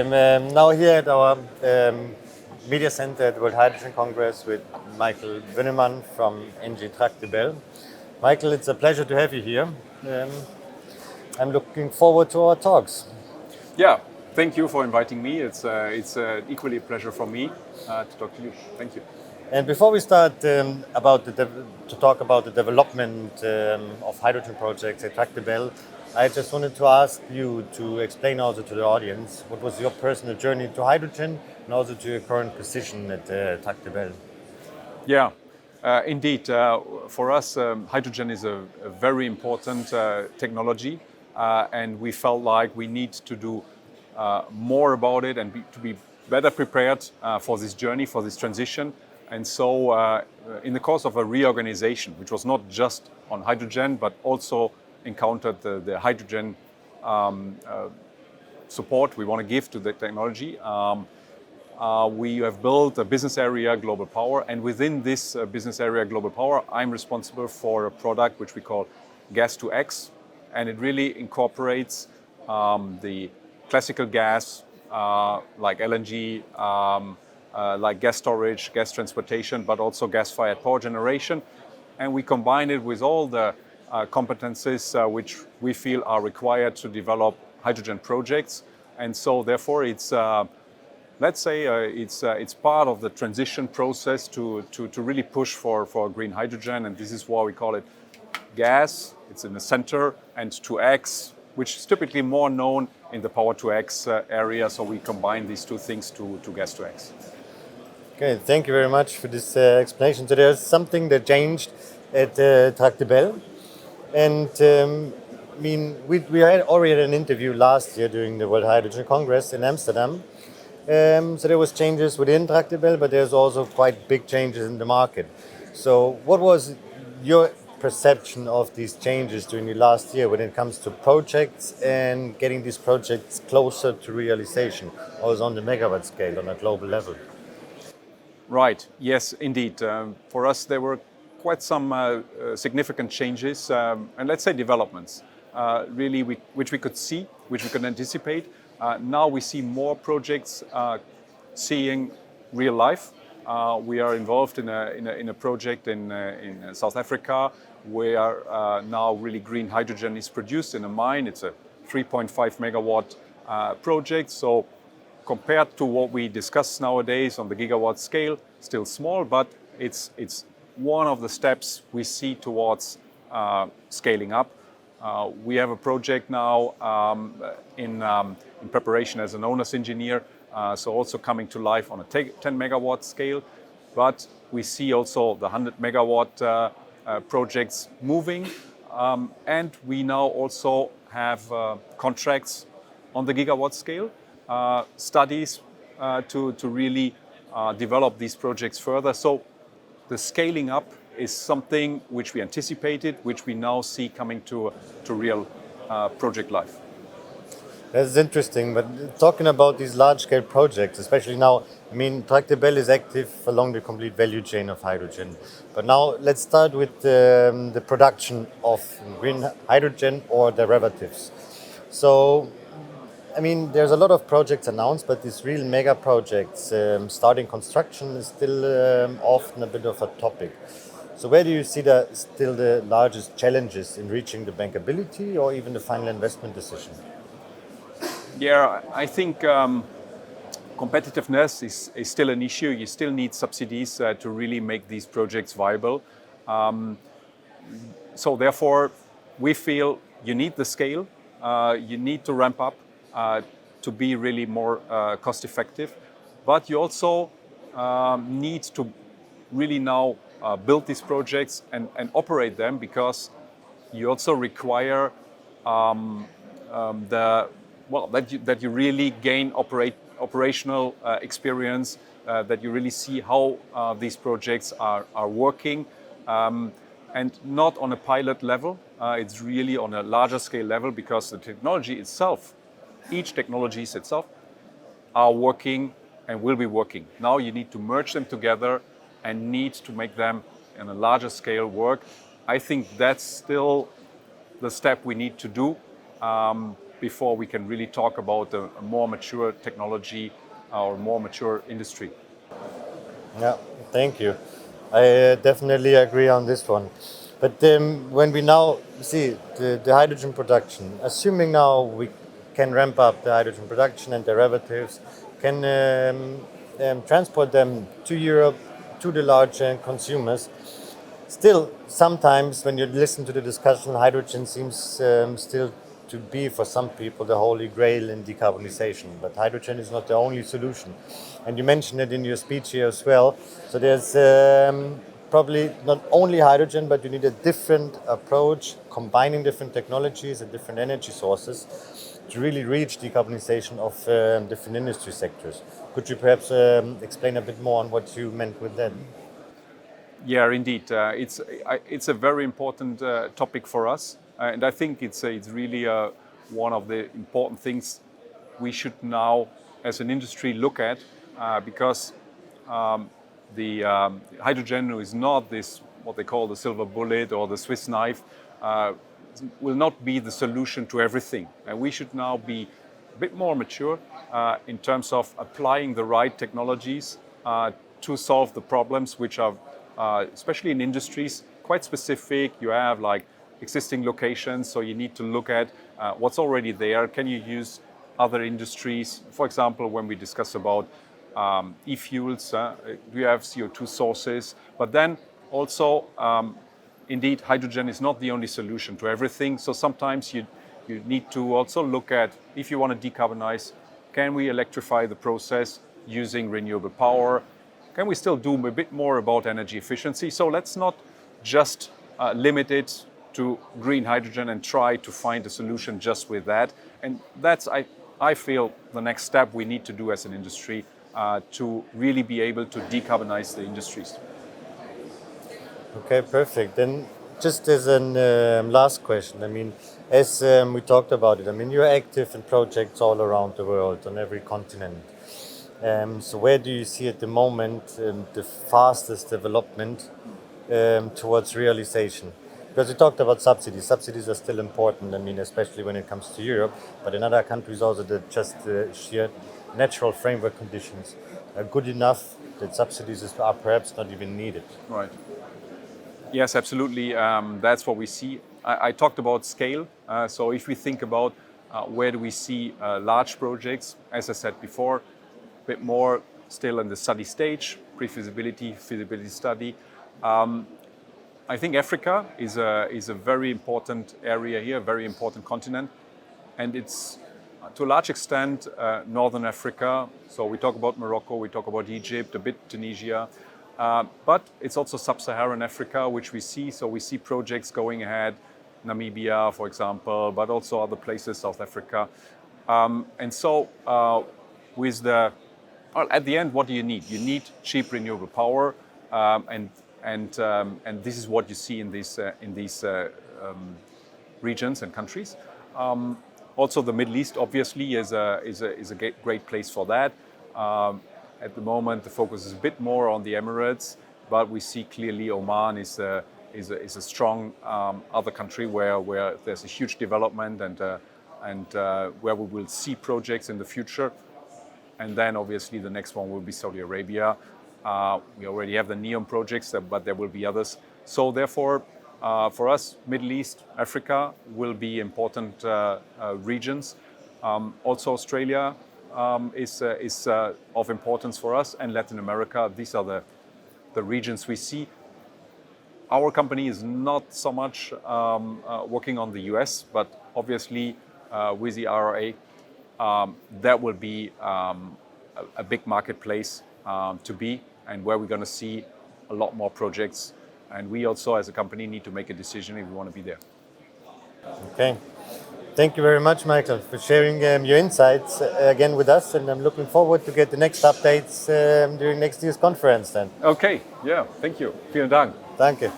I'm now here at our media center at the World Hydrogen Congress with Michael Wünnemann from NG Tractebel. Michael, it's a pleasure to have you here. I'm looking forward to our talks. Yeah, thank you for inviting me. It's equally a pleasure for me to talk to you. Thank you. And before we start to talk about the development of hydrogen projects at Tractebel, I just wanted to ask you to explain also to the audience what was your personal journey to hydrogen and also to your current position at Tractebel. Yeah, indeed. For us, hydrogen is a very important technology, and we felt like we need to do more about it and to be better prepared for this journey, for this transition. And so in the course of a reorganization, which was not just on hydrogen, but also encountered the hydrogen support we want to give to the technology, we have built a business area, Global Power. And within this business area, Global Power, I'm responsible for a product which we call Gas to X. And it really incorporates the classical gas, like LNG, like gas storage, gas transportation, but also gas-fired power generation. And we combine it with all the competencies which we feel are required to develop hydrogen projects. And so therefore it's, let's say, it's part of the transition process to really push for green hydrogen. And this is why we call it gas, it's in the center, and 2X, which is typically more known in the power 2X area. So we combine these two things to gas 2X. Okay, thank you very much for this explanation. So there's something that changed at Tractebel. And I mean, we had already an interview last year during the World Hydrogen Congress in Amsterdam. So there was changes within Tractebel, but there's also quite big changes in the market. So what was your perception of these changes during the last year when it comes to projects and getting these projects closer to realization, also on the megawatt scale on a global level? Right. Yes, indeed. For us, there were quite some significant changes and let's say developments, really, which we could see, which we could anticipate. Now we see more projects seeing real life. We are involved in a project in South Africa where now really green hydrogen is produced in a mine. It's a 3.5 megawatt project. So compared to what we discuss nowadays on the gigawatt scale, still small, but it's one of the steps we see towards scaling up. We have a project now in preparation as an owner's engineer, so also coming to life on a 10 megawatt scale. But we see also the 100 megawatt projects moving, and we now also have contracts on the gigawatt scale. Studies to really develop these projects further. So the scaling up is something which we anticipated, which we now see coming to real project life. That's interesting, but talking about these large-scale projects, especially now, I mean, Tractebel is active along the complete value chain of hydrogen. But now let's start with the production of green hydrogen or derivatives. So I mean, there's a lot of projects announced, but these real mega projects, starting construction is still often a bit of a topic. So where do you see still the largest challenges in reaching the bankability or even the final investment decision? Yeah, I think competitiveness is still an issue. You still need subsidies to really make these projects viable. So therefore, we feel you need the scale, you need to ramp up to be really more cost effective. But you also need to really now build these projects and operate them, because you also require that you really gain operational experience, that you really see how these projects are working, and not on a pilot level. It's really on a larger scale level, because the technology itself, each technologies itself, are working and will be working. Now you need to merge them together and need to make them on a larger scale work. I think that's still the step we need to do. before we can really talk about a more mature technology or more mature industry. Yeah, thank you. I definitely agree on this one. But when we now see the hydrogen production, assuming now we can ramp up the hydrogen production and derivatives, can transport them to Europe, to the large consumers, still, sometimes when you listen to the discussion, hydrogen seems still to be for some people the holy grail in decarbonization. But hydrogen is not the only solution. And you mentioned it in your speech here as well. So there's probably not only hydrogen, but you need a different approach, combining different technologies and different energy sources to really reach decarbonization of different industry sectors. Could you perhaps explain a bit more on what you meant with that? Yeah, indeed. It's a very important topic for us, and I think it's really one of the important things we should now, as an industry, look at, because the hydrogen is not this what they call the silver bullet or the Swiss knife. Will not be the solution to everything, and we should now be a bit more mature in terms of applying the right technologies to solve the problems which are especially in industries, quite specific. You have like existing locations, so you need to look at what's already there. Can you use other industries? For example, when we discuss about e-fuels, we have CO2 sources, but then also, indeed, hydrogen is not the only solution to everything. So sometimes you need to also look at, if you want to decarbonize, can we electrify the process using renewable power? Can we still do a bit more about energy efficiency? So let's not just limit it to green hydrogen and try to find a solution just with that. And that's, I feel, the next step we need to do as an industry to really be able to decarbonize the industries. Okay, perfect. Then just as a last question, I mean, as we talked about it, I mean, you're active in projects all around the world, on every continent. So where do you see at the moment the fastest development towards realization? Because we talked about subsidies. Subsidies are still important, I mean, especially when it comes to Europe, but in other countries also the sheer natural framework conditions are good enough that subsidies are perhaps not even needed. Right. Yes, absolutely. That's what we see. I talked about scale. So if we think about where do we see large projects, as I said before, a bit more still in the study stage, pre-feasibility, feasibility study. I think Africa is a very important area here, a very important continent, and it's to a large extent Northern Africa. So we talk about Morocco, we talk about Egypt, a bit Tunisia, but it's also Sub-Saharan Africa, which we see. So we see projects going ahead, Namibia, for example, but also other places, South Africa. And so with the, well, at the end, what do you need? You need cheap renewable power, and this is what you see in these regions and countries. Also, the Middle East obviously is a great place for that. At the moment, the focus is a bit more on the Emirates, but we see clearly Oman is a strong other country where there's a huge development and where we will see projects in the future. And then obviously the next one will be Saudi Arabia. We already have the NEOM projects, but there will be others. So therefore, for us, Middle East, Africa will be important regions. Also Australia is of importance for us, and Latin America. These are the regions we see. Our company is not so much working on the US, but obviously with the IRA, that will be a big marketplace to be, and where we're going to see a lot more projects. And we also, as a company, need to make a decision if we want to be there. Okay. Thank you very much, Michael, for sharing your insights again with us. And I'm looking forward to get the next updates during next year's conference then. Okay. Yeah. Thank you. Vielen Dank. Danke.